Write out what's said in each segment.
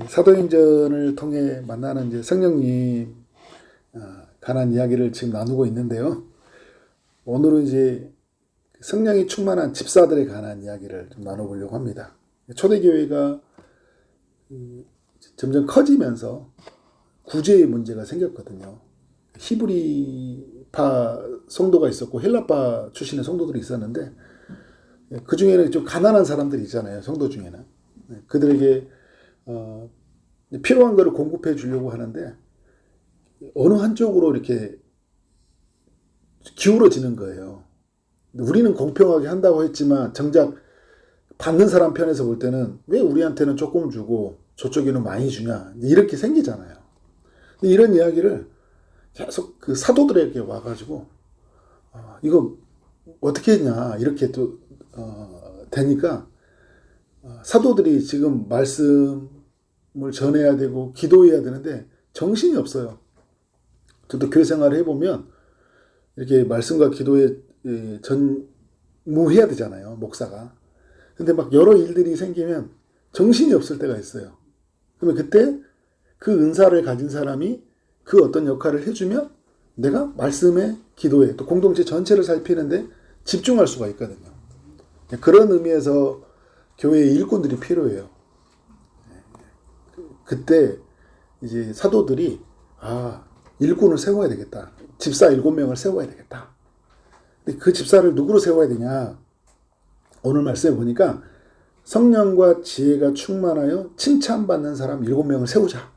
사도행전을 통해 만나는 이제 성령님 관한 이야기를 지금 나누고 있는데요. 오늘은 이제 성령이 충만한 집사들에 관한 이야기를 좀 나눠보려고 합니다. 초대교회가 점점 커지면서 구제의 문제가 생겼거든요. 히브리파 성도가 있었고 헬라파 출신의 성도들이 있었는데 그 중에는 좀 가난한 사람들이 있잖아요. 성도 중에는. 그들에게 필요한 거를 공급해 주려고 하는데 어느 한쪽으로 이렇게 기울어지는 거예요. 우리는 공평하게 한다고 했지만 정작 받는 사람 편에서 볼 때는 왜 우리한테는 조금 주고 저쪽에는 많이 주냐 이렇게 생기잖아요. 근데 이런 이야기를 계속 그 사도들에게 와가지고 이거 어떻게 했냐 이렇게 또 되니까 사도들이 지금 말씀을 전해야 되고 기도해야 되는데 정신이 없어요. 저도 교회 생활을 해보면 이렇게 말씀과 기도에 전무해야 되잖아요, 목사가. 근데 막 여러 일들이 생기면 정신이 없을 때가 있어요. 그러면 그때 그 은사를 가진 사람이 그 어떤 역할을 해주면 내가 말씀에 기도에 또 공동체 전체를 살피는데 집중할 수가 있거든요. 그런 의미에서 교회의 일꾼들이 필요해요. 그때 이제 사도들이 일꾼을 세워야 되겠다. 집사 7명을 세워야 되겠다. 근데 그 집사를 누구로 세워야 되냐? 오늘 말씀에 보니까 성령과 지혜가 충만하여 칭찬받는 사람 7명을 세우자.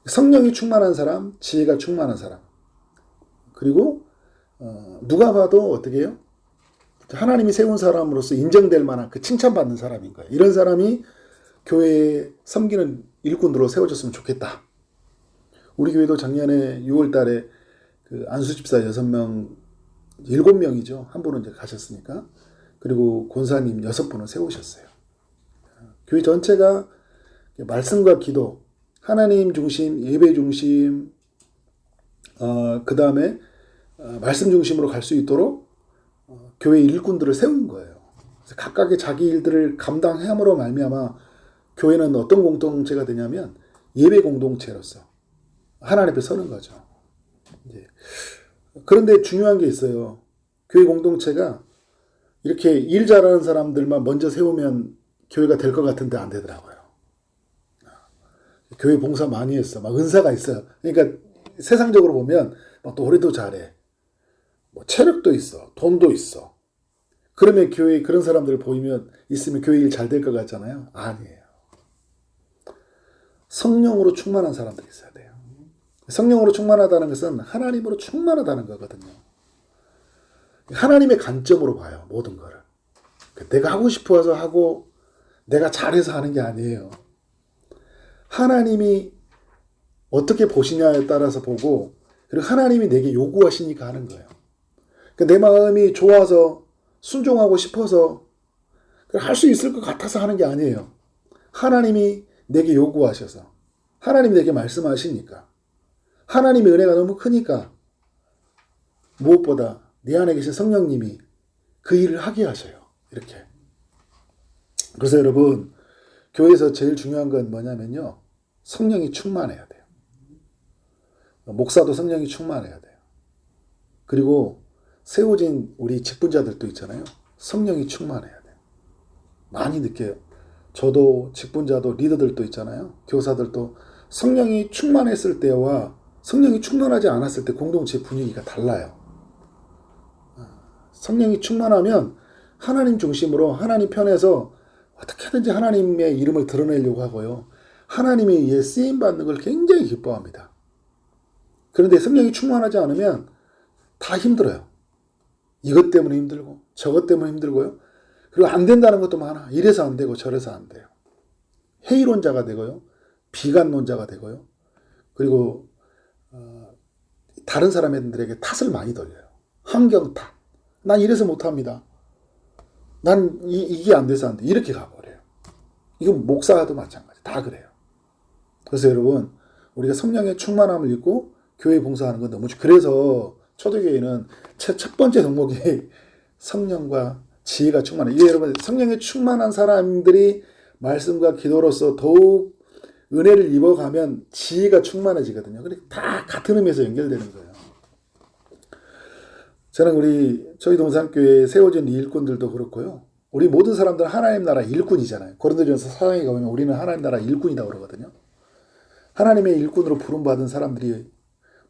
성령이 충만한 사람, 지혜가 충만한 사람. 그리고 누가 봐도 어떻게 해요? 하나님이 세운 사람으로서 인정될 만한 그 칭찬받는 사람인 거예요. 이런 사람이 교회에 섬기는 일꾼으로 세워졌으면 좋겠다. 우리 교회도 작년에 6월 달에 그 안수집사 6명, 7명이죠. 한 분은 이제 가셨으니까. 그리고 권사님 6분을 세우셨어요. 교회 전체가 말씀과 기도, 하나님 중심, 예배 중심, 그 다음에 말씀 중심으로 갈 수 있도록 교회 일꾼들을 세운 거예요. 그래서 각각의 자기 일들을 감당함으로 말미암아 교회는 어떤 공동체가 되냐면 예배 공동체로서 하나님 앞에 서는 거죠. 그런데 중요한 게 있어요. 교회 공동체가 이렇게 일 잘하는 사람들만 먼저 세우면 교회가 될 것 같은데 안 되더라고요. 교회 봉사 많이 했어. 막 은사가 있어요. 그러니까 세상적으로 보면 막 노래도 잘해. 뭐 체력도 있어. 돈도 있어. 그러면 교회에 그런 사람들 있으면 교회 일 잘 될 것 같잖아요. 아니에요. 성령으로 충만한 사람들이 있어야 돼요. 성령으로 충만하다는 것은 하나님으로 충만하다는 거거든요. 하나님의 관점으로 봐요. 모든 거를. 내가 하고 싶어서 하고 내가 잘해서 하는 게 아니에요. 하나님이 어떻게 보시냐에 따라서 보고 그리고 하나님이 내게 요구하시니까 하는 거예요. 내 마음이 좋아서 순종하고 싶어서 할 수 있을 것 같아서 하는 게 아니에요. 하나님이 내게 요구하셔서 하나님이 내게 말씀하시니까 하나님의 은혜가 너무 크니까 무엇보다 내 안에 계신 성령님이 그 일을 하게 하셔요. 이렇게. 그래서 여러분 교회에서 제일 중요한 건 뭐냐면요. 성령이 충만해야 돼요. 목사도 성령이 충만해야 돼요. 그리고 세워진 우리 직분자들도 있잖아요. 성령이 충만해야 돼요. 많이 느껴요. 저도 직분자도 리더들도 있잖아요. 교사들도 성령이 충만했을 때와 성령이 충만하지 않았을 때 공동체 분위기가 달라요. 성령이 충만하면 하나님 중심으로 하나님 편에서 어떻게든지 하나님의 이름을 드러내려고 하고요. 하나님에 의해 쓰임받는 걸 굉장히 기뻐합니다. 그런데 성령이 충만하지 않으면 다 힘들어요. 이것 때문에 힘들고 저것 때문에 힘들고요. 그리고 안 된다는 것도 많아. 이래서 안 되고 저래서 안 돼요. 회의론자가 되고요. 비관론자가 되고요. 그리고 다른 사람들에게 탓을 많이 돌려요. 환경 탓. 난 이래서 못합니다. 난 이게 안 돼서 안 돼. 이렇게 가버려요. 이건 목사도 마찬가지. 다 그래요. 그래서 여러분 우리가 성령의 충만함을 입고 교회 봉사하는 건 너무 그래서 초대교회는 첫 번째 덕목이 성령과 지혜가 충만해. 이게 여러분 성령에 충만한 사람들이 말씀과 기도로서 더욱 은혜를 입어가면 지혜가 충만해지거든요. 그러니까 다 같은 의미에서 연결되는 거예요. 저는 저희 동산교회에 세워진 일꾼들도 그렇고요. 우리 모든 사람들은 하나님 나라 일꾼이잖아요. 고린도전서 4장에 가보면 우리는 하나님 나라 일꾼이라고 그러거든요. 하나님의 일꾼으로 부름받은 사람들이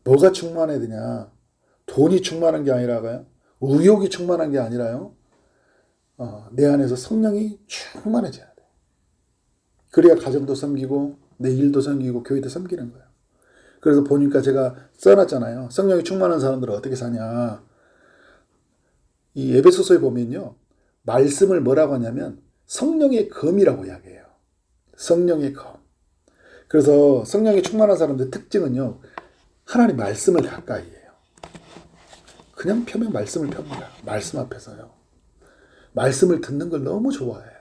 뭐가 충만해야 되냐? 돈이 충만한 게 아니라요. 의욕이 충만한 게 아니라요. 내 안에서 성령이 충만해져야 돼. 그래야 가정도 섬기고 내 일도 섬기고 교회도 섬기는 거예요. 그래서 보니까 제가 써놨잖아요. 성령이 충만한 사람들은 어떻게 사냐. 이 에베소서에 보면요. 말씀을 뭐라고 하냐면 성령의 검이라고 이야기해요. 성령의 검. 그래서 성령이 충만한 사람들의 특징은요. 하나님 말씀을 가까이 해요. 그냥 펴면 말씀을 펴니다. 말씀 앞에서요. 말씀을 듣는 걸 너무 좋아해요.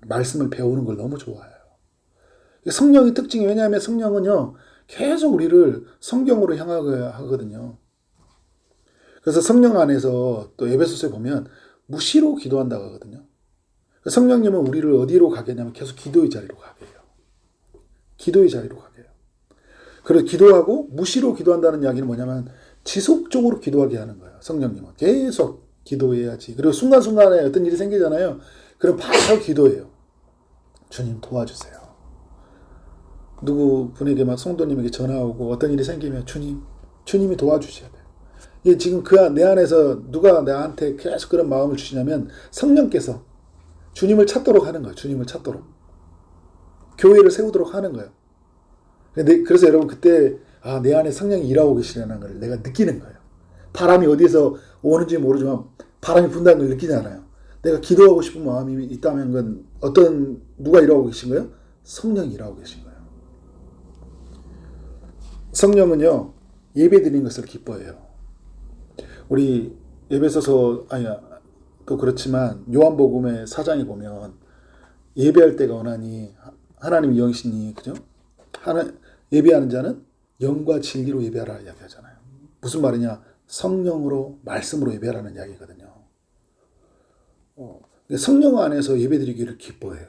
말씀을 배우는 걸 너무 좋아해요. 성령의 특징이 왜냐하면 성령은요. 계속 우리를 성경으로 향하게 하거든요. 그래서 성령 안에서 또 에베소서에 보면 무시로 기도한다고 하거든요. 성령님은 우리를 어디로 가게 하냐면 계속 기도의 자리로 가게 해요. 기도의 자리로 가게 해요. 그래서 기도하고 무시로 기도한다는 이야기는 뭐냐면 지속적으로 기도하게 하는 거예요. 성령님은 계속 기도해야지. 그리고 순간순간에 어떤 일이 생기잖아요. 그럼 바로 기도해요. 주님 도와주세요. 누구 분에게 막 성도님에게 전화 오고 어떤 일이 생기면 주님이 도와주셔야 돼요. 이게 지금 내 안에서 누가 나한테 계속 그런 마음을 주시냐면 성령께서 주님을 찾도록 하는 거예요. 주님을 찾도록. 교회를 세우도록 하는 거예요. 그래서 여러분 그때 내 안에 성령이 일하고 계시라는 걸 내가 느끼는 거예요. 바람이 어디서 오는지 모르지만 바람이 분다는 걸 느끼잖아요. 내가 기도하고 싶은 마음이 있다면 그건 누가 일하고 계신 거예요? 성령이 일하고 계신 거예요. 성령은요. 예배드리는 것을 기뻐해요. 우리 에베소서 또 그렇지만 요한복음의 4장에 보면 예배할 때가 원하니 하나님 영이시니 그죠? 예배하는 자는 영과 진리로 예배하라 이야기하잖아요. 무슨 말이냐? 성령으로 말씀으로 예배하라는 이야기거든요. 성령 안에서 예배드리기를 기뻐해요.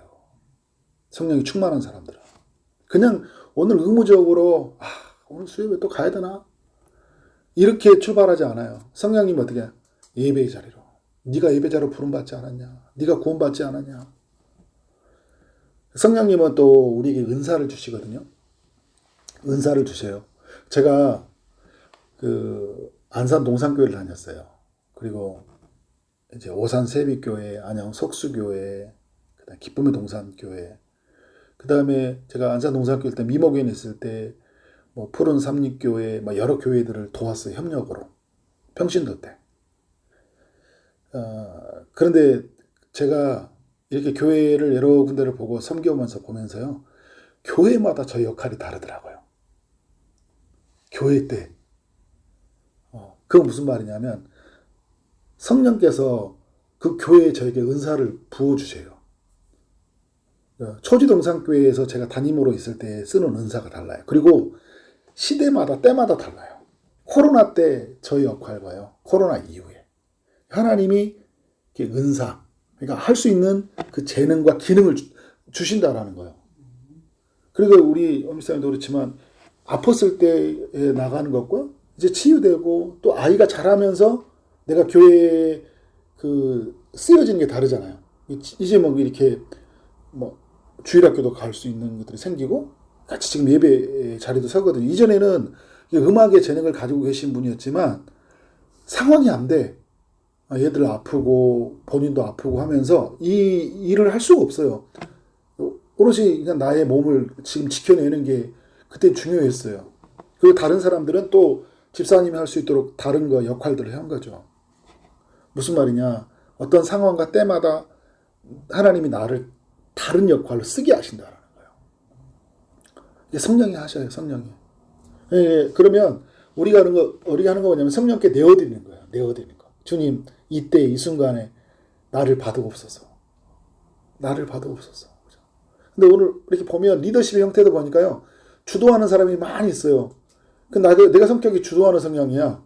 성령이 충만한 사람들은 그냥 오늘 의무적으로 오늘 수요일에 또 가야 되나? 이렇게 출발하지 않아요. 성령님 어떻게 해요? 예배의 자리로. 네가 예배자로 부름받지 않았냐? 네가 구원받지 않았냐? 성령님은 또 우리에게 은사를 주시거든요. 은사를 주세요. 제가 안산 동산교회를 다녔어요. 그리고 이제 오산 세비교회, 안양 석수교회, 그다음 기쁨의 동산교회. 그다음에 제가 안산 동산교회 때 미모교회에 있을 때 푸른 삼립교회, 여러 교회들을 도왔어요. 협력으로. 평신도 때. 그런데 제가 이렇게 교회를 여러 군데를 보고 섬겨오면서 보면서요. 교회마다 저희 역할이 다르더라고요. 교회 때. 그건 무슨 말이냐면 성령께서 그 교회에 저에게 은사를 부어주세요. 초지동산교회에서 제가 담임으로 있을 때 쓰는 은사가 달라요. 그리고 시대마다 때마다 달라요. 코로나 때 저희 역할과요. 코로나 이후에. 하나님이 은사, 그러니까 할 수 있는 그 재능과 기능을 주신다라는 거예요. 그리고 우리 어미사님도 그렇지만 아팠을 때 나가는 것과 이제 치유되고 또 아이가 자라면서 내가 교회에 쓰여지는 게 다르잖아요. 이제 이렇게 주일학교도 갈 수 있는 것들이 생기고 같이 지금 예배 자리도 서거든요. 이전에는 음악의 재능을 가지고 계신 분이었지만 상황이 안 돼. 얘들 아프고 본인도 아프고 하면서 이 일을 할 수가 없어요. 오롯이 그냥 나의 몸을 지금 지켜내는 게 그때 중요했어요. 그리고 다른 사람들은 또 집사님이 할 수 있도록 다른 역할들을 한 거죠. 무슨 말이냐? 어떤 상황과 때마다 하나님이 나를 다른 역할로 쓰게 하신다라는 거예요. 성령이 하셔요, 성령이. 그러면 우리가 하는 거 뭐냐면 성령께 내어드리는 거예요. 내어드리는 거. 주님, 이때 이 순간에 나를 받으옵소서. 나를 받으옵소서. 근데 오늘 이렇게 보면 리더십의 형태도 보니까요. 주도하는 사람이 많이 있어요. 근데 내가 성격이 주도하는 성향이야.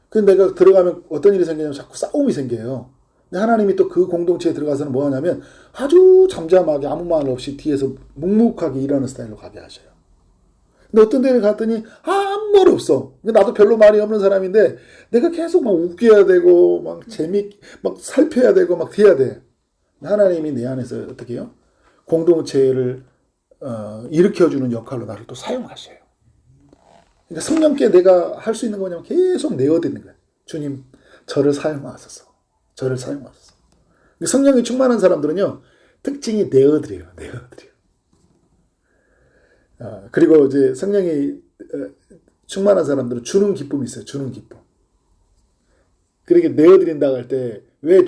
근데 내가 들어가면 어떤 일이 생기냐면 자꾸 싸움이 생겨요. 근데 하나님이 또 그 공동체에 들어가서는 뭐 하냐면 아주 잠잠하게 아무 말 없이 뒤에서 묵묵하게 일하는 스타일로 가게 하셔요. 근데 어떤 데를 갔더니 아무 말 없어. 나도 별로 말이 없는 사람인데 내가 계속 막 웃겨야 되고 막 막 살펴야 되고 막 해야 돼. 하나님이 내 안에서 어떻게 해요? 공동체를 일으켜주는 역할로 나를 또 사용하셔요. 그러니까 성령께 내가 할 수 있는 거냐면 계속 내어드리는 거예요. 주님, 저를 사용하소서. 저를 사용하소서. 성령이 충만한 사람들은요, 특징이 내어드려요. 그리고 이제 성령이 충만한 사람들은 주는 기쁨이 있어요. 주는 기쁨. 그렇게 내어드린다고 할 때 왜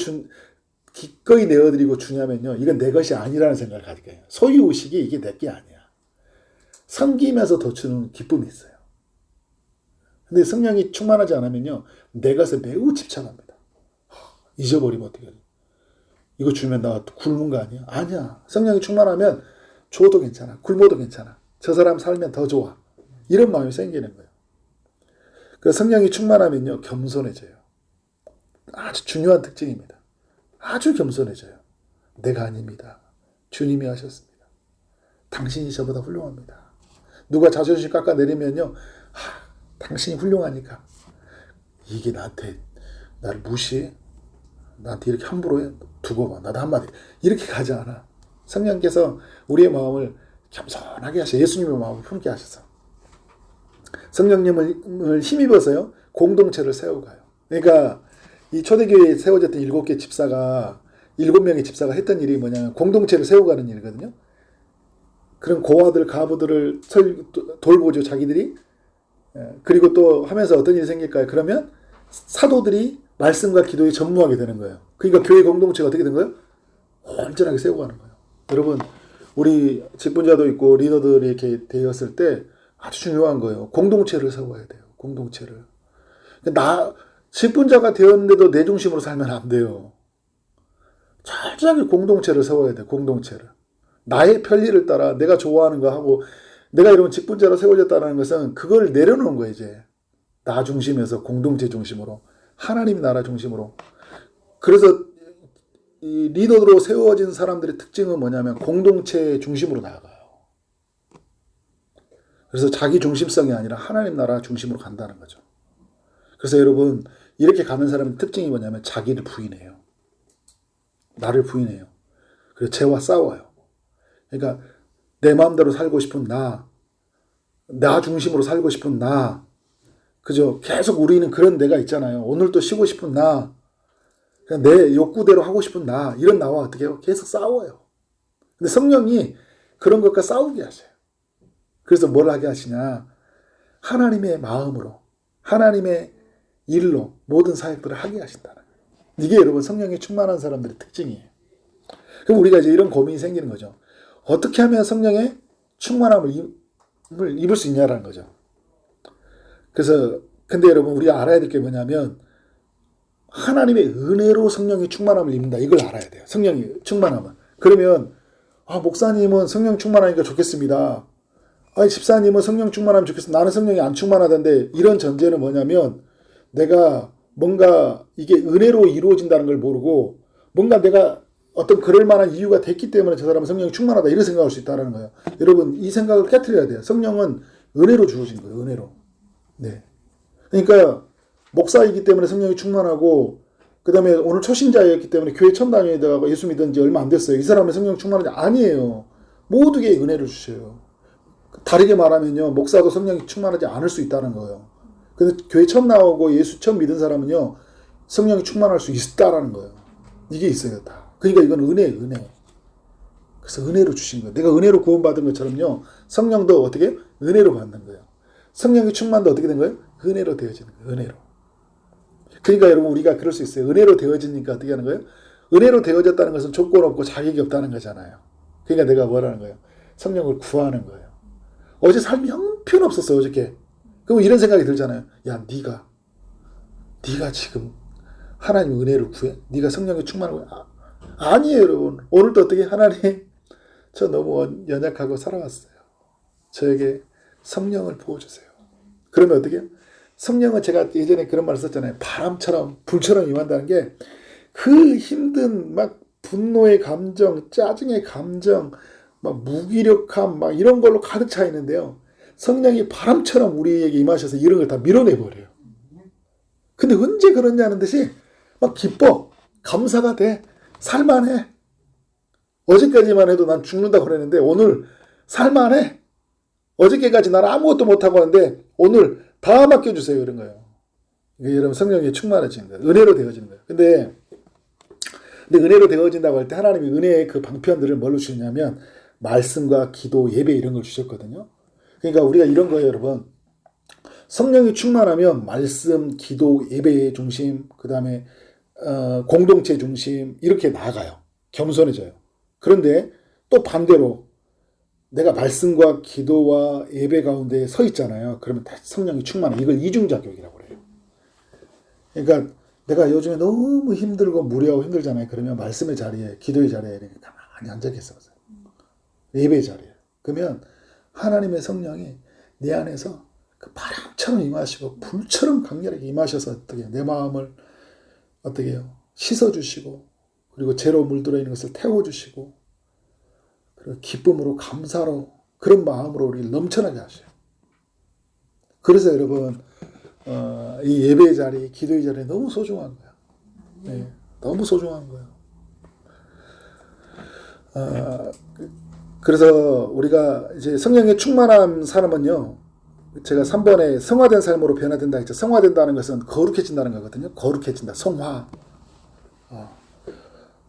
기꺼이 내어드리고 주냐면요, 이건 내 것이 아니라는 생각을 가지게 해요. 소유의식이 이게 내 게 아니야. 섬기면서 더 주는 기쁨이 있어요. 근데 성령이 충만하지 않으면요, 내 것에 매우 집착합니다. 잊어버리면 어떻게 하지? 이거 주면 나 굶은 거 아니야? 아니야. 성령이 충만하면 줘도 괜찮아. 굶어도 괜찮아. 저 사람 살면 더 좋아. 이런 마음이 생기는 거예요. 그 성령이 충만하면요, 겸손해져요. 아주 중요한 특징입니다. 아주 겸손해져요. 내가 아닙니다. 주님이 하셨습니다. 당신이 저보다 훌륭합니다. 누가 자존심 깎아내리면요, 당신이 훌륭하니까. 이게 나를 무시해? 나한테 이렇게 함부로 해? 두고 봐. 나도 한마디. 이렇게 가지 않아. 성령께서 우리의 마음을 겸손하게 하셔. 예수님의 마음을 품게 하셔서. 성령님을 힘입어서요, 공동체를 세워가요. 그러니까 이 초대교회에 세워졌던 7개 집사가, 7명의 집사가 했던 일이 뭐냐면 공동체를 세워가는 일이거든요. 그런 고아들, 가부들을 돌보죠, 자기들이. 그리고 또 하면서 어떤 일이 생길까요? 그러면 사도들이 말씀과 기도에 전무하게 되는 거예요. 그러니까 교회 공동체가 어떻게 된 거예요? 온전하게 세워가는 거예요. 여러분, 우리 직분자도 있고 리더들이 이렇게 되었을 때 아주 중요한 거예요. 공동체를 세워야 돼요. 공동체를. 직분자가 되었는데도 내 중심으로 살면 안 돼요. 철저하게 공동체를 세워야 돼요. 공동체를. 나의 편리를 따라 내가 좋아하는 거 하고, 내가 이러면 직분자로 세워졌다는 것은 그걸 내려놓은 거예요, 이제. 나 중심에서 공동체 중심으로. 하나님 나라 중심으로. 그래서 이 리더로 세워진 사람들의 특징은 뭐냐면 공동체 중심으로 나아가요. 그래서 자기 중심성이 아니라 하나님 나라 중심으로 간다는 거죠. 그래서 여러분, 이렇게 가는 사람의 특징이 뭐냐면 자기를 부인해요. 나를 부인해요. 그래서 죄와 싸워요. 그러니까 내 마음대로 살고 싶은 나 중심으로 살고 싶은 나, 그죠? 계속 우리는 그런 내가 있잖아요. 오늘도 쉬고 싶은 나, 그냥 내 욕구대로 하고 싶은 나, 이런 나와 어떻게 해요? 계속 싸워요. 근데 성령이 그런 것과 싸우게 하셔요. 그래서 뭘 하게 하시냐? 하나님의 마음으로, 하나님의 일로 모든 사역들을 하게 하신다는 거예요. 이게 여러분 성령이 충만한 사람들의 특징이에요. 그럼 우리가 이제 이런 고민이 생기는 거죠. 어떻게 하면 성령의 충만함을 입을 수 있냐라는 거죠. 그래서 근데 여러분, 우리가 알아야 될 게 뭐냐면 하나님의 은혜로 성령이 충만함을 입는다. 이걸 알아야 돼요. 성령이 충만함은. 그러면 목사님은 성령 충만하니까 좋겠습니다. 집사님은 성령 충만하면 좋겠어. 나는 성령이 안 충만하던데, 이런 전제는 뭐냐면 내가 뭔가 이게 은혜로 이루어진다는 걸 모르고 뭔가 내가 어떤 그럴 만한 이유가 됐기 때문에 저 사람은 성령이 충만하다, 이런 생각할 수 있다는 거예요. 여러분, 이 생각을 깨트려야 돼요. 성령은 은혜로 주어진 거예요. 은혜로. 네. 그러니까 목사이기 때문에 성령이 충만하고, 그 다음에 오늘 초신자였기 때문에 교회 처음 다니다가 예수 믿은 지 얼마 안 됐어요. 이 사람은 성령 충만한지 아니에요. 모두에게 은혜를 주셔요. 다르게 말하면요, 목사도 성령이 충만하지 않을 수 있다는 거예요. 근데 교회 처음 나오고 예수 처음 믿은 사람은요, 성령이 충만할 수 있다라는 거예요. 이게 있어요, 다. 그러니까 이건 은혜예요, 은혜. 그래서 은혜로 주신 거예요. 내가 은혜로 구원받은 것처럼요, 성령도 어떻게? 은혜로 받는 거예요. 성령이 충만도 어떻게 된 거예요? 은혜로 되어지는 거예요, 은혜로. 그러니까 여러분, 우리가 그럴 수 있어요. 은혜로 되어지니까 어떻게 하는 거예요? 은혜로 되어졌다는 것은 조건 없고 자격이 없다는 거잖아요. 그러니까 내가 뭐라는 거예요? 성령을 구하는 거예요. 어제 삶이 형편없었어요, 어저께. 그럼 이런 생각이 들잖아요. 야, 네가 지금 하나님 은혜를 구해? 네가 성령이 충만한 거야? 아니에요, 여러분. 오늘도 어떻게 하나님, 저 너무 연약하고 살아왔어요. 저에게 성령을 부어주세요. 그러면 어떻게 해요? 성령은 제가 예전에 그런 말을 썼잖아요. 바람처럼 불처럼 임한다는 게, 그 힘든 막 분노의 감정, 짜증의 감정, 막 무기력함, 막 이런 걸로 가득 차 있는데요. 성령이 바람처럼 우리에게 임하셔서 이런 걸 다 밀어내버려요. 근데 언제 그러냐는 듯이 막 기뻐. 감사가 돼. 살만해. 어저께까지만 해도 난 죽는다고 그랬는데 오늘 살만해. 어저께까지 나는 아무것도 못하고 하는데 오늘 다 맡겨주세요. 이런 거예요. 이게 여러분 성령이 충만해지는 거예요. 은혜로 되어지는 거예요. 근데 은혜로 되어진다고 할 때 하나님이 은혜의 그 방편들을 뭘로 주셨냐면 말씀과 기도, 예배 이런 걸 주셨거든요. 그러니까 우리가 이런 거예요, 여러분. 성령이 충만하면 말씀, 기도, 예배의 중심, 그 다음에 공동체 중심 이렇게 나아가요. 겸손해져요. 그런데 또 반대로 내가 말씀과 기도와 예배 가운데 서 있잖아요. 그러면 다시 성령이 충만해. 이걸 이중작용이라고 그래요. 그러니까 내가 요즘에 너무 힘들고 무리하고 힘들잖아요. 그러면 말씀의 자리에, 기도의 자리에 이렇게 가만히 앉아 계세요. 예배 자리에. 그러면 하나님의 성령이 내 안에서 그 바람처럼 임하시고 불처럼 강렬하게 임하셔서 어떻게 내 마음을 어떻게 해요? 씻어주시고 그리고 죄로 물들어 있는 것을 태워주시고 그리고 기쁨으로 감사로 그런 마음으로 우리를 넘쳐나게 하셔요. 그래서 여러분 이 예배의 자리, 기도의 자리 너무 소중한 거예요. 네, 너무 소중한 거예요. 그래서 우리가 이제 성령의 충만한 사람은요, 제가 3번에 성화된 삶으로 변화된다 했죠. 성화된다는 것은 거룩해진다는 거거든요. 거룩해진다. 성화.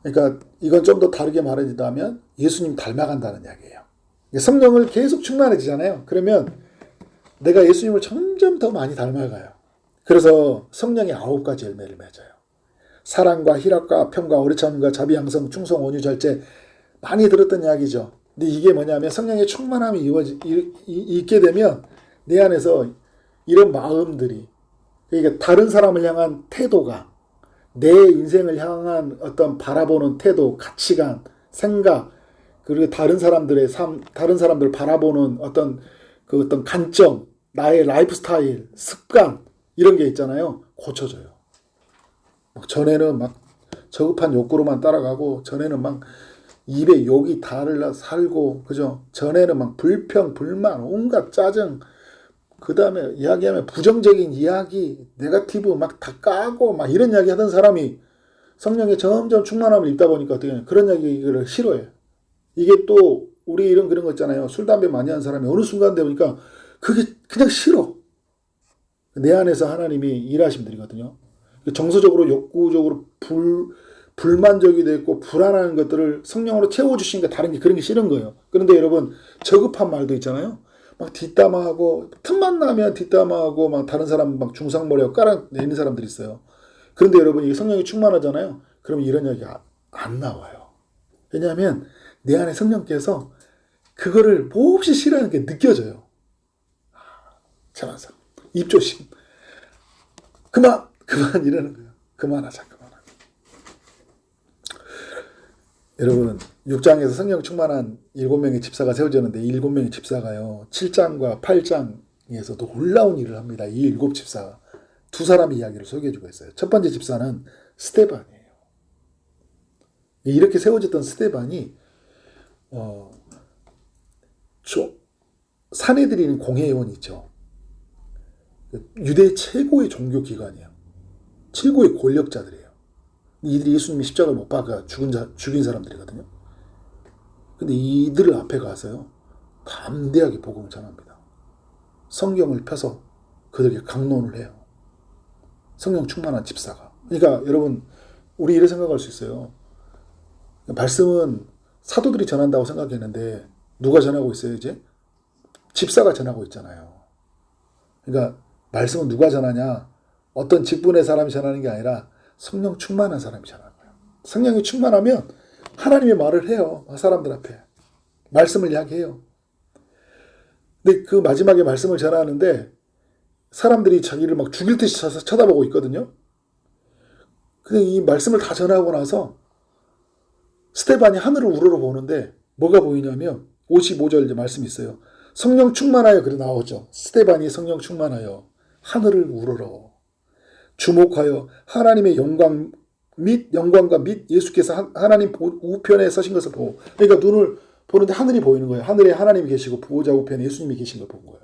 그러니까 이건 좀 더 다르게 말해준다면 예수님 닮아간다는 이야기예요. 성령을 계속 충만해지잖아요. 그러면 내가 예수님을 점점 더 많이 닮아가요. 그래서 성령이 9가지 열매를 맺어요. 사랑과 희락과 평과 오래참과 자비 양성 충성 온유 절제 많이 들었던 이야기죠. 근데 이게 뭐냐면 성령의 충만함이 있게 되면 내 안에서 이런 마음들이 그러니까 다른 사람을 향한 태도가 내 인생을 향한 어떤 바라보는 태도, 가치관, 생각 그리고 다른 사람들의 삶, 다른 사람들을 바라보는 어떤 그 어떤 관점, 나의 라이프 스타일, 습관 이런 게 있잖아요. 고쳐져요. 전에는 막 저급한 욕구로만 따라가고 전에는 막 입에 욕이 달라 살고 그죠? 전에는 막 불평, 불만, 온갖 짜증 그 다음에 이야기하면 부정적인 이야기, 네거티브 막 다 까고 막 이런 이야기 하던 사람이 성령에 점점 충만함을 입다 보니까 어떻게 그런 이야기를 싫어해요. 이게 또 우리 이런 그런 거 있잖아요. 술, 담배 많이 하는 사람이 어느 순간 되니까 그게 그냥 싫어. 내 안에서 하나님이 일하시면 되거든요. 정서적으로 욕구적으로 불만족이 되고 불안한 것들을 성령으로 채워주시니까 다른 게 그런 게 싫은 거예요. 그런데 여러분 저급한 말도 있잖아요. 막 뒷담화하고 틈만 나면 뒷담화하고 막 다른 사람 막 중상모략 깔아내는 사람들이 있어요. 그런데 여러분 이게 성령이 충만하잖아요. 그러면 이런 이야기가 안 나와요. 왜냐하면 내 안에 성령께서 그거를 몹시 싫어하는 게 느껴져요. 참아서 입조심. 그만 이러는 거예요. 그만하자. 여러분 6장에서 성령 충만한 7명의 집사가 세워졌는데 이 7명의 집사가요. 7장과 8장에서 놀라운 일을 합니다. 이 7집사가 두 사람의 이야기를 소개해주고 있어요. 첫 번째 집사는 스데반이에요. 이렇게 세워졌던 스데반이 사내들이는 공회의원이 있죠. 유대 최고의 종교기관이에요. 최고의 권력자들이에요. 이들이 예수님이 십자가를 못 박아 죽인 사람들이거든요. 근데 이들 앞에 가서요. 담대하게 복음을 전합니다. 성경을 펴서 그들에게 강론을 해요. 성령 충만한 집사가. 그러니까 여러분 우리 이렇게 생각할 수 있어요. 말씀은 사도들이 전한다고 생각했는데 누가 전하고 있어요 이제? 집사가 전하고 있잖아요. 그러니까 말씀은 누가 전하냐? 어떤 직분의 사람이 전하는 게 아니라 성령 충만한 사람이 전하는 거예요. 성령이 충만하면 하나님의 말을 해요. 사람들 앞에. 말씀을 이야기해요. 근데 그 마지막에 말씀을 전하는데 사람들이 자기를 막 죽일 듯이 쳐다보고 있거든요. 근데 이 말씀을 다 전하고 나서 스데반이 하늘을 우러러 보는데 뭐가 보이냐면 55절 이제 말씀이 있어요. 성령 충만하여 그래 나오죠. 스데반이 성령 충만하여 하늘을 우러러 주목하여 하나님의 영광을 및 영광과 및 예수께서 하나님 우편에 서신 것을 보고, 그러니까 눈을 보는데 하늘이 보이는 거예요. 하늘에 하나님이 계시고 보호자 우편에 예수님이 계신 걸 본 거예요.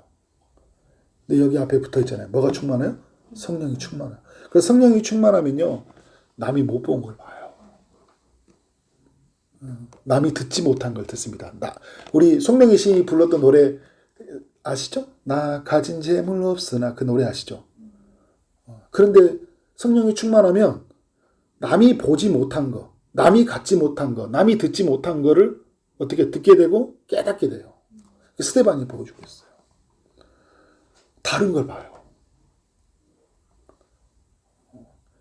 근데 여기 앞에 붙어 있잖아요. 뭐가 충만해요? 성령이 충만해요. 그래서 성령이 충만하면요, 남이 못 본 걸 봐요. 남이 듣지 못한 걸 듣습니다. 우리 송명희 씨 불렀던 노래 아시죠? 나 가진 재물 없으나, 그 노래 아시죠? 그런데 성령이 충만하면 남이 보지 못한 거, 남이 갖지 못한 거, 남이 듣지 못한 거를 어떻게 듣게 되고 깨닫게 돼요. 스데반이 보여주고 있어요. 다른 걸 봐요.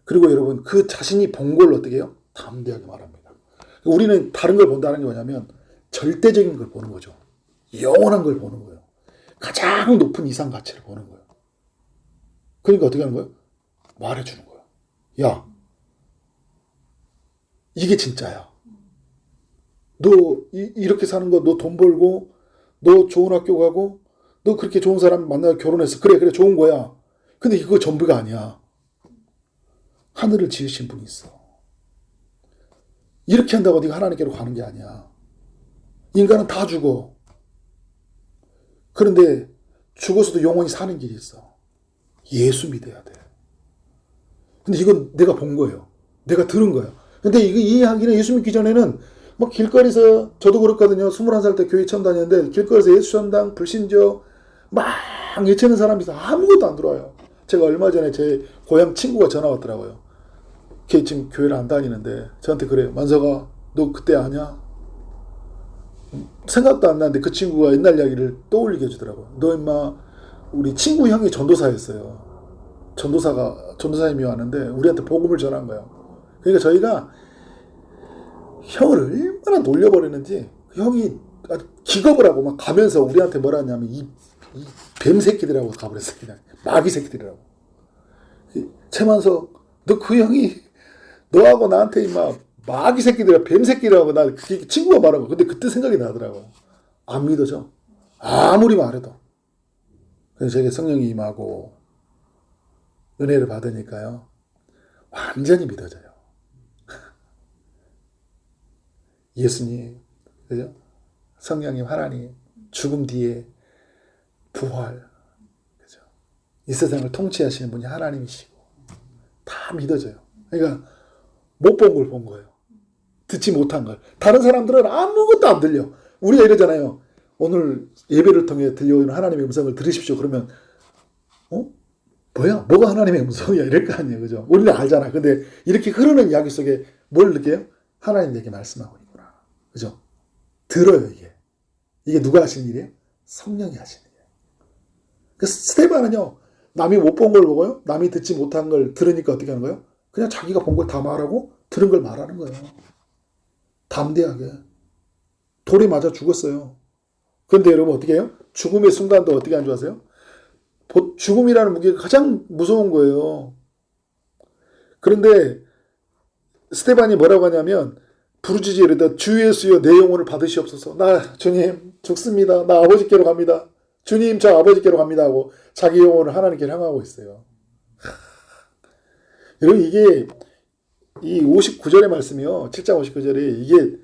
그리고 여러분, 그 자신이 본 걸 어떻게 해요? 담대하게 말합니다. 우리는 다른 걸 본다는 게 뭐냐면 절대적인 걸 보는 거죠. 영원한 걸 보는 거예요. 가장 높은 이상 가치를 보는 거예요. 그러니까 어떻게 하는 거예요? 말해주는 거예요. 야, 이게 진짜야. 너 이렇게 사는 거, 너 돈 벌고, 너 좋은 학교 가고, 너 그렇게 좋은 사람 만나서 결혼했어. 그래, 좋은 거야. 근데 이거 전부가 아니야. 하늘을 지으신 분이 있어. 이렇게 한다고 네가 하나님께로 가는 게 아니야. 인간은 다 죽어. 그런데 죽어서도 영원히 사는 길이 있어. 예수 믿어야 돼. 근데 이건 내가 본 거예요. 내가 들은 거예요. 근데 이 이야기는 예수 믿기 전에는 막 길거리에서, 저도 그렇거든요. 21살 때 교회 처음 다녔는데 길거리에서 예수전당, 불신조 막 외치는 사람이 있어. 아무것도 안 들어와요. 제가 얼마 전에 제 고향 친구가 전화 왔더라고요. 걔 지금 교회를 안 다니는데 저한테 그래요. 만석아, 너 그때 아냐? 생각도 안 나는데 그 친구가 옛날 이야기를 떠올리게 해주더라고요. 너 임마, 우리 친구 형이 전도사였어요. 전도사님이 왔는데 우리한테 복음을 전한 거예요. 그러니까 저희가 형을 얼마나 놀려버리는지, 형이 아주 기겁을 하고 막 가면서 우리한테 뭐라 하냐면 이 뱀새끼들이라고 가버렸어요. 그냥 마귀 새끼들이라고. 최만석, 너 그 형이 너하고 나한테 임마 마귀 새끼들이라 뱀새끼라고, 나 그게 친구가 말한 거. 근데 그때 생각이 나더라고. 안 믿어져. 아무리 말해도. 그래서 제게 성령이 임하고 은혜를 받으니까요, 완전히 믿어져요. 예수님, 그죠? 성령님, 하나님, 죽음 뒤에 부활, 그죠? 이 세상을 통치하시는 분이 하나님이시고, 다 믿어져요. 그러니까 못 본 걸 본 거예요. 듣지 못한 걸. 다른 사람들은 아무것도 안 들려. 우리가 이러잖아요. 오늘 예배를 통해 들려오는 하나님의 음성을 들으십시오. 그러면 뭐야? 뭐가 하나님의 음성이야? 이럴 거 아니에요. 그죠? 우리는 알잖아. 근데 이렇게 흐르는 이야기 속에 뭘 느껴요? 하나님 내게 말씀하고 있구나. 그죠? 들어요, 이게. 이게 누가 하시는 일이에요? 성령이 하시는 일이에요. 그 스테반은요, 남이 못 본 걸 보고요, 남이 듣지 못한 걸 들으니까 어떻게 하는 거예요? 그냥 자기가 본 걸 다 말하고 들은 걸 말하는 거예요. 담대하게. 돌에 맞아 죽었어요. 그런데 여러분 어떻게 해요? 죽음의 순간도 어떻게 한 줄 아세요? 죽음이라는 무게가 가장 무서운 거예요. 그런데 스테반이 뭐라고 하냐면 부르짖어 이르다 주 예수여 내 영혼을 받으시옵소서. 나 주님 죽습니다. 나 아버지께로 갑니다. 주님 저 아버지께로 갑니다 하고 자기 영혼을 하나님께 향하고 있어요. 여러분 이게 이 59절의 말씀이요. 7장 59절이 이게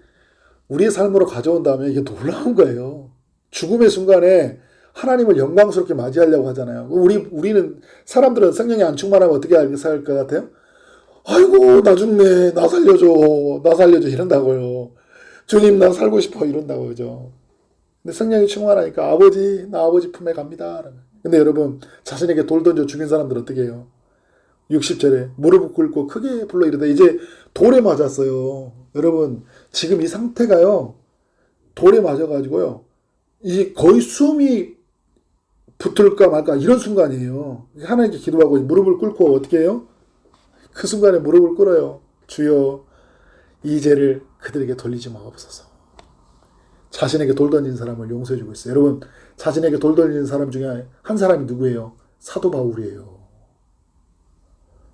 우리의 삶으로 가져온다면 이게 놀라운 거예요. 죽음의 순간에 하나님을 영광스럽게 맞이하려고 하잖아요. 우리는 사람들은 성령이 안 충만하면 어떻게 살 것 같아요? 아이고 나 죽네, 나 살려줘 이런다고요. 주님 나 살고 싶어 이런다고 그죠. 근데 성령이 충만하니까 아버지 나 아버지 품에 갑니다. 근데 여러분 자신에게 돌 던져 죽인 사람들 어떻게 해요? 60절에 무릎을 꿇고 크게 불러 이르다 이제 돌에 맞았어요. 여러분 지금 이 상태가요, 돌에 맞아가지고요, 이 거의 숨이 붙을까 말까 이런 순간이에요. 하나님께 기도하고 무릎을 꿇고 어떻게 해요? 그 순간에 무릎을 꿇어요. 주여 이 죄를 그들에게 돌리지 마옵소서. 자신에게 돌 던진 사람을 용서해 주고 있어요. 여러분 자신에게 돌 던진 사람 중에 한 사람이 누구예요? 사도 바울이에요.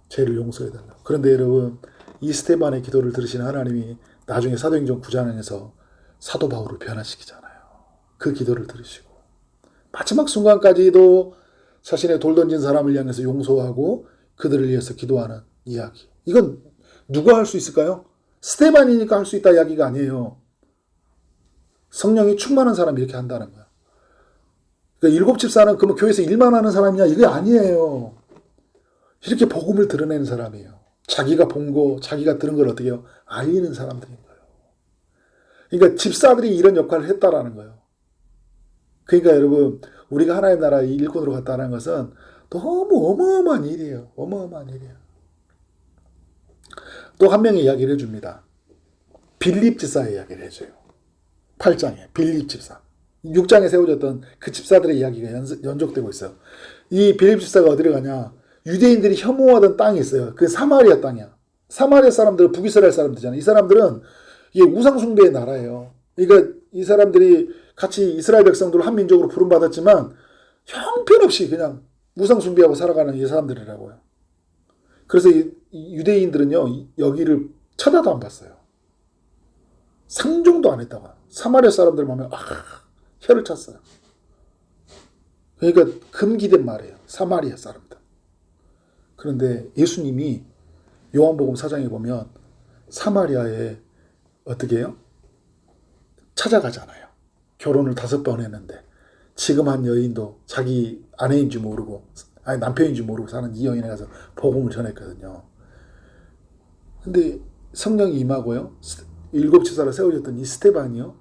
죄를 용서해달라. 그런데 여러분 이 스테반의 기도를 들으시는 하나님이 나중에 사도행전 9장에서 사도 바울을 변화시키잖아요. 그 기도를 들으시고 마지막 순간까지도 자신의 돌 던진 사람을 향해서 용서하고 그들을 위해서 기도하는 이야기. 이건 누가 할 수 있을까요? 스테반이니까 할 수 있다 이야기가 아니에요. 성령이 충만한 사람이 이렇게 한다는 거야. 그러니까 일곱 집사는 그러면 교회에서 일만 하는 사람이냐? 이게 아니에요. 이렇게 복음을 드러내는 사람이에요. 자기가 본 거, 자기가 들은 걸 어떻게 해요? 알리는 사람들인 거예요. 그러니까 집사들이 이런 역할을 했다라는 거예요. 그러니까 여러분, 우리가 하나님 나라 일꾼으로 갔다는 것은 너무 어마어마한 일이에요. 어마어마한 일이에요. 또 한 명의 이야기를 해줍니다. 빌립 집사의 이야기를 해줘요. 8장에 빌립 집사. 6장에 세워졌던 그 집사들의 이야기가 연속되고 있어요. 이 빌립 집사가 어디를 가냐? 유대인들이 혐오하던 땅이 있어요. 그 사마리아 땅이야. 사마리아 사람들은 북이스라엘 사람들이잖아요. 이 사람들은 이게 우상숭배의 나라예요. 그러니까 이 사람들이 같이 이스라엘 백성들을 한 민족으로 부름받았지만 형편없이 그냥 우상숭배하고 살아가는 이 사람들이라고요. 그래서 이 유대인들은요, 여기를 쳐다도 안 봤어요. 상종도 안 했다가 사마리아 사람들 보면 혀를 찼어요. 그러니까 금기된 말이에요. 사마리아 사람들. 그런데 예수님이 요한복음 4장에 보면 사마리아에 어떻게 해요? 찾아가잖아요. 결혼을 5번 했는데 지금 한 여인도 자기 아내인지 모르고 남편인지 모르고 사는 이 여인에 가서 복음을 전했거든요. 근데 성령이 임하고요. 7 집사로 세워졌던 이 스테반이요.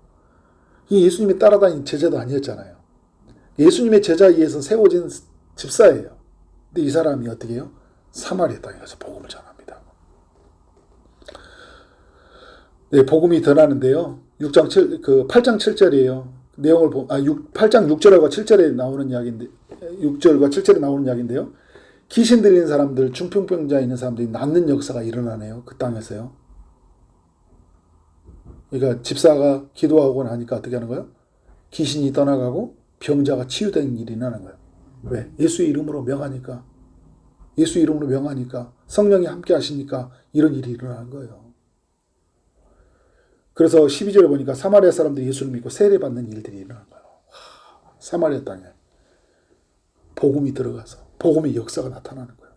이 예수님이 따라다닌 제자도 아니었잖아요. 예수님의 제자에 의해서 세워진 집사예요. 근데 이 사람이 어떻게 해요? 사마리아 땅에 가서 복음을 전합니다. 네, 복음이 전하는데요. 8장 7절이에요. 내용을 8장 6절과 7절에 나오는 이야기인데 6절과 7절에 나오는 이야기인데요. 귀신 들리는 사람들, 중풍병자 있는 사람들이 낫는 역사가 일어나네요. 그 땅에서요. 그러니까 집사가 기도하고 나니까 어떻게 하는 거예요? 귀신이 떠나가고 병자가 치유되는 일이 일어나는 거예요. 왜? 예수의 이름으로 명하니까. 예수 이름으로 명하니까. 성령이 함께 하시니까 이런 일이 일어나는 거예요. 그래서 12절에 보니까 사마리아 사람들이 예수를 믿고 세례받는 일들이 일어나는 거예요. 사마리아 땅에 복음이 들어가서 복음의 역사가 나타나는 거예요.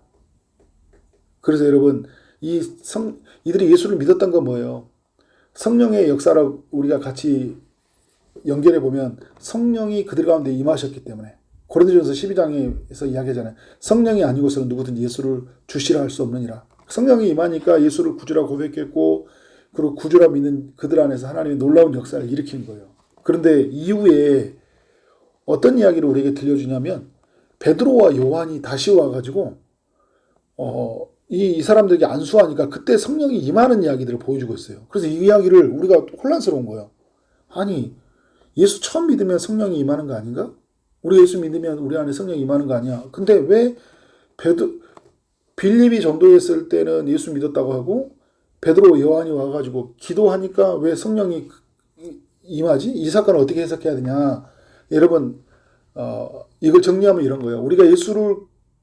그래서 여러분 이들이 예수를 믿었던 건 뭐예요? 성령의 역사로 우리가 같이 연결해 보면 성령이 그들 가운데 임하셨기 때문에 고린도전서 12장에서 이야기하잖아요. 성령이 아니고서는 누구든지 예수를 주시라 할 수 없느니라. 성령이 임하니까 예수를 구주라 고백했고 그리고 구주라 믿는 그들 안에서 하나님의 놀라운 역사를 일으킨 거예요. 그런데 이후에 어떤 이야기를 우리에게 들려주냐면 베드로와 요한이 다시 와가지고 이 사람들에게 안수하니까 그때 성령이 임하는 이야기들을 보여주고 있어요. 그래서 이 이야기를 우리가 혼란스러운 거예요. 아니 예수 처음 믿으면 성령이 임하는 거 아닌가? 우리 예수 믿으면 우리 안에 성령이 임하는 거 아니야? 근데 왜 빌립이 전도했을 때는 예수 믿었다고 하고 베드로 요한이 와가지고 기도하니까 왜 성령이 임하지? 이 사건을 어떻게 해석해야 되냐? 여러분 이걸 정리하면 이런 거예요. 우리가 예수를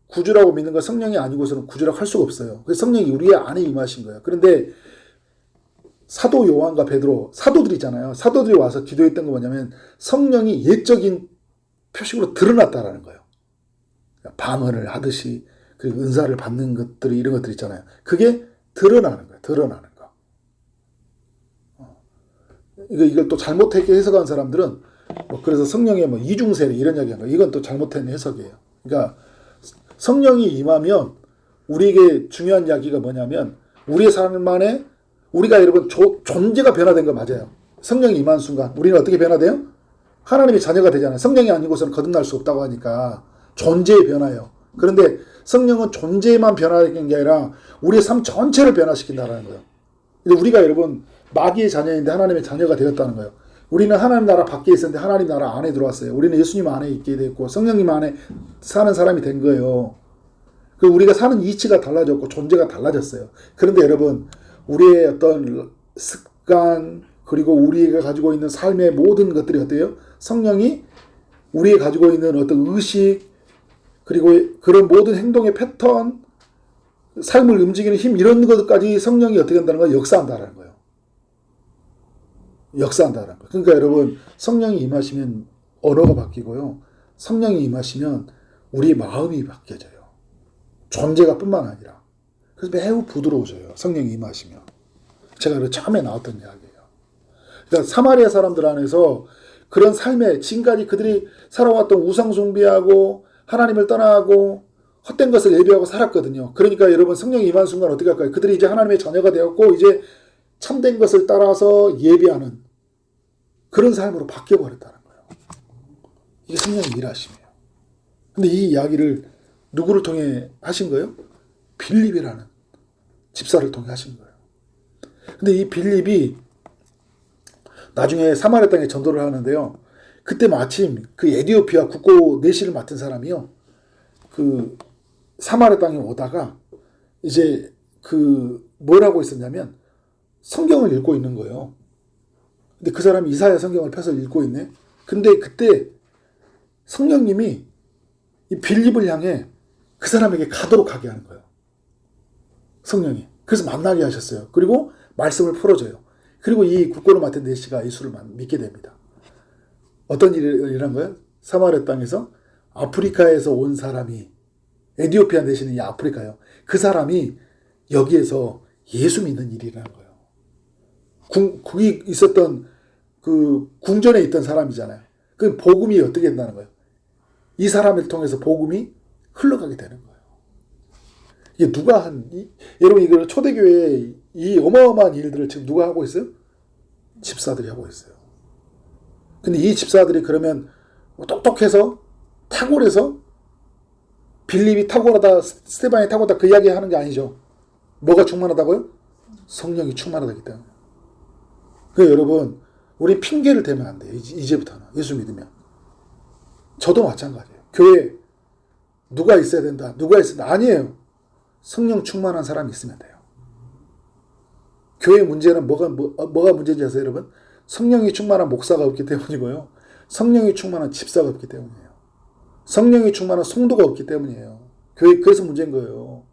구주라고 믿는 건 성령이 아니고서는 구주라고 할 수가 없어요. 그래서 성령이 우리 안에 임하신 거예요. 그런데 사도 요한과 베드로, 사도들 있잖아요. 사도들이 와서 기도했던 건 뭐냐면 성령이 예적인 표식으로 드러났다라는 거예요. 방언을 하듯이 그리고 은사를 받는 것들이 이런 것들 있잖아요. 그게 드러나는 거예요. 드러나는 거. 이걸 또 잘못하게 해석한 사람들은 그래서 성령의 이중세례 이런 이야기한 거예요. 이건 또 잘못된 해석이에요. 그러니까 성령이 임하면 우리에게 중요한 이야기가 뭐냐면 우리의 삶 안에 우리가 여러분 존재가 변화된 거 맞아요. 성령이 임한 순간 우리는 어떻게 변화돼요? 하나님의 자녀가 되잖아요. 성령이 아니고서는 거듭날 수 없다고 하니까 존재의 변화예요. 그런데 성령은 존재만 변화시키는 게 아니라 우리의 삶 전체를 변화시킨다는 거예요. 근데 우리가 여러분 마귀의 자녀인데 하나님의 자녀가 되었다는 거예요. 우리는 하나님 나라 밖에 있었는데 하나님 나라 안에 들어왔어요. 우리는 예수님 안에 있게 됐고 성령님 안에 사는 사람이 된 거예요. 그리고 우리가 사는 이치가 달라졌고 존재가 달라졌어요. 그런데 여러분 우리의 어떤 습관 그리고 우리가 가지고 있는 삶의 모든 것들이 어때요? 성령이 우리가 가지고 있는 어떤 의식 그리고 그런 모든 행동의 패턴 삶을 움직이는 힘 이런 것까지 성령이 어떻게 한다는 거예요? 역사한다는 거예요. 역사한다는 거예요. 그러니까 여러분 성령이 임하시면 언어가 바뀌고요. 성령이 임하시면 우리의 마음이 바뀌어져요. 존재가 뿐만 아니라. 그래서 매우 부드러워져요. 성령이 임하시면. 제가 그 처음에 나왔던 이야기예요. 그러니까 사마리아 사람들 안에서 그런 삶에 지금까지 그들이 살아왔던 우상 숭배하고 하나님을 떠나고 헛된 것을 예비하고 살았거든요. 그러니까 여러분 성령이 임한 순간 어떻게 할까요? 그들이 이제 하나님의 자녀가 되었고 이제 참된 것을 따라서 예비하는 그런 삶으로 바뀌어버렸다는 거예요. 이게 성령의 일하심이에요. 근데 이 이야기를 누구를 통해 하신 거예요? 빌립이라는 집사를 통해 하신 거예요. 근데 이 빌립이 나중에 사마리아 땅에 전도를 하는데요. 그때 마침 그 에디오피아 국고 내시를 맡은 사람이요. 그 사마리아 땅에 오다가 이제 그 뭘 하고 있었냐면 성경을 읽고 있는 거예요. 근데 그 사람이 이사야 성경을 펴서 읽고 있네. 근데 그때 성령님이 이 빌립을 향해 그 사람에게 가도록 하게 하는 거예요. 성령이. 그래서 만나게 하셨어요. 그리고 말씀을 풀어줘요. 그리고 이 국고를 맡은 내시가 예수를 믿게 됩니다. 어떤 일을 일한 거예요? 사마리아 땅에서 아프리카에서 온 사람이 에디오피아 내시는 이 아프리카요. 그 사람이 여기에서 예수 믿는 일이 일어난 거예요. 거기 있었던 그 궁전에 있던 사람이잖아요. 그 복음이 어떻게 된다는 거예요? 이 사람을 통해서 복음이 흘러가게 되는 거예요. 이게 누가 여러분 이걸 초대교회에 이 어마어마한 일들을 지금 누가 하고 있어요? 집사들이 하고 있어요. 근데 이 집사들이 그러면 똑똑해서 탁월해서 빌립이 탁월하다, 스테반이 탁월하다 그 이야기 하는 게 아니죠. 뭐가 충만하다고요? 성령이 충만하다기 때문에. 그래서 여러분, 우리 핑계를 대면 안 돼요. 이제부터는. 예수 믿으면. 저도 마찬가지예요. 교회에 누가 있어야 된다. 누가 있어야 된다. 아니에요. 성령 충만한 사람이 있으면 돼요. 교회 문제는 뭐가 문제인지 아세요, 여러분? 성령이 충만한 목사가 없기 때문이고요. 성령이 충만한 집사가 없기 때문이에요. 성령이 충만한 성도가 없기 때문이에요. 교회, 그래서 문제인 거예요.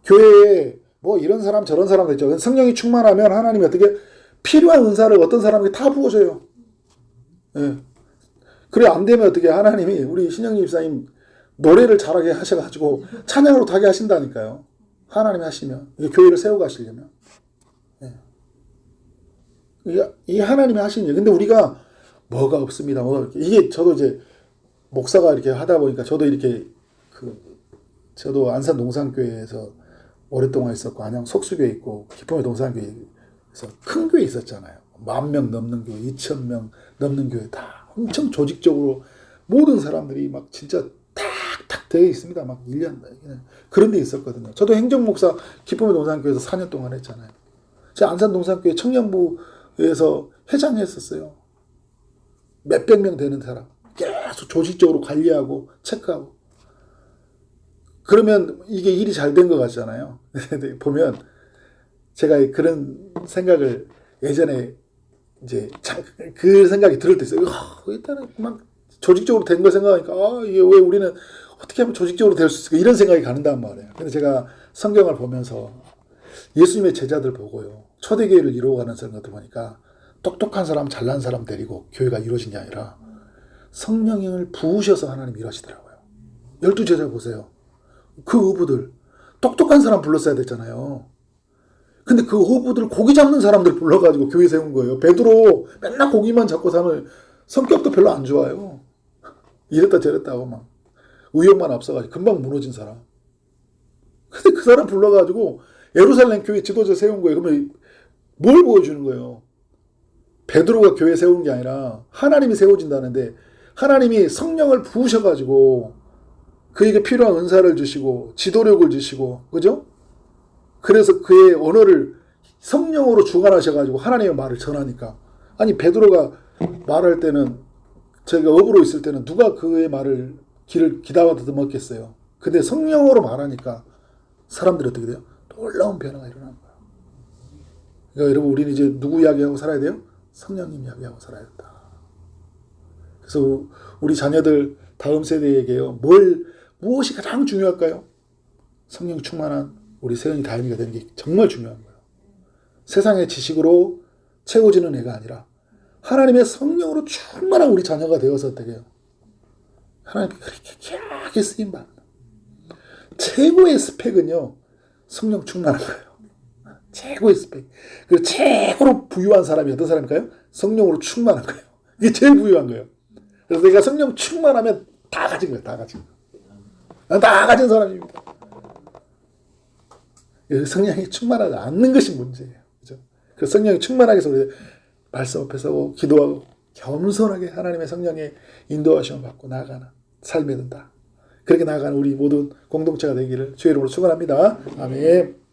교회에 뭐 이런 사람 저런 사람 있죠. 성령이 충만하면 하나님이 어떻게 필요한 은사를 어떤 사람에게 다 부어줘요. 예. 그래 안 되면 어떻게 하나님이 우리 신영님 집사님 노래를 잘하게 하셔가지고 찬양으로 타게 하신다니까요. 하나님이 하시면 교회를 세워가시려면 이 하나님이 하시는 일. 근데 우리가 뭐가 없습니다. 이게 저도 이제 목사가 이렇게 하다 보니까 저도 이렇게 저도 안산 농산교회에서 오랫동안 있었고 안양 속수교회 있고 기쁨의 동산교회에서 큰 교회 있었잖아요. 10,000명 넘는 교회, 2,000명 넘는 교회 다 엄청 조직적으로 모든 사람들이 막 진짜 탁탁 되어 있습니다. 막 1년 그런 데 있었거든요. 저도 행정목사 기쁨의 동산교회에서 4년 동안 했잖아요. 제가 안산 동산교회 청년부에서 회장했었어요. 몇백 명 되는 사람 계속 조직적으로 관리하고 체크하고 그러면 이게 일이 잘 된 것 같잖아요. 보면 제가 그런 생각을 예전에 이제 그 생각이 들을 때 있어요. 일단은 막 조직적으로 된 거 생각하니까 이게 왜 우리는 어떻게 하면 조직적으로 될 수 있을까 이런 생각이 가는단 말이에요. 근데 제가 성경을 보면서 예수님의 제자들 보고요. 초대교회를 이루어가는 사람들 보니까 똑똑한 사람, 잘난 사람 데리고 교회가 이루어진 게 아니라 성령을 부으셔서 하나님 일하시더라고요. 12제자 보세요. 그 어부들 똑똑한 사람 불렀어야 됐잖아요. 근데 그 어부들 고기 잡는 사람들 불러가지고 교회 세운 거예요. 베드로 맨날 고기만 잡고 사는 성격도 별로 안 좋아요. 이랬다 저랬다 하고 막 의욕만 앞서가지고 금방 무너진 사람. 근데 그 사람 불러가지고 예루살렘 교회 지도자 세운 거예요. 그러면 뭘 보여주는 거예요? 베드로가 교회 세우는 게 아니라 하나님이 세워진다는데 하나님이 성령을 부으셔가지고 그에게 필요한 은사를 주시고 지도력을 주시고 그죠? 그래서 그의 언어를 성령으로 주관하셔가지고 하나님의 말을 전하니까 아니 베드로가 말할 때는 제가 업으로 있을 때는 누가 그의 말을 귀를 기다와 듣먹겠어요. 근데 성령으로 말하니까 사람들이 어떻게 돼요? 놀라운 변화가 일어나는 거예요. 그러니까 여러분 우리는 이제 누구 이야기하고 살아야 돼요? 성령님 이야기하고 살아야 된다. 그래서 우리 자녀들 다음 세대에게요. 무엇이 가장 중요할까요? 성령 충만한 우리 세연이 다임이가 되는 게 정말 중요한 거예요. 세상의 지식으로 채워지는 애가 아니라 하나님의 성령으로 충만한 우리 자녀가 되어서 어떻게 해요? 하나님께 그렇게 귀하게 쓰임받는 최고의 스펙은요. 성령 충만한 거예요. 최고의 스펙. 그리고 최고로 부유한 사람이 어떤 사람일까요? 성령으로 충만한 거예요. 이게 제일 부유한 거예요. 그래서 내가 성령 충만하면 다 가진 거예요. 다 가진 거예요. 다 가진 사람입니다. 성령이 충만하지 않는 것이 문제예요. 그죠? 그 성령이 충만하게 해서 우리 말씀 앞에 서고 기도하고 겸손하게 하나님의 성령의 인도하심을 받고 나아가는 삶에 든다. 그렇게 나아가는 우리 모든 공동체가 되기를 주의 이름으로 축원합니다. 아멘.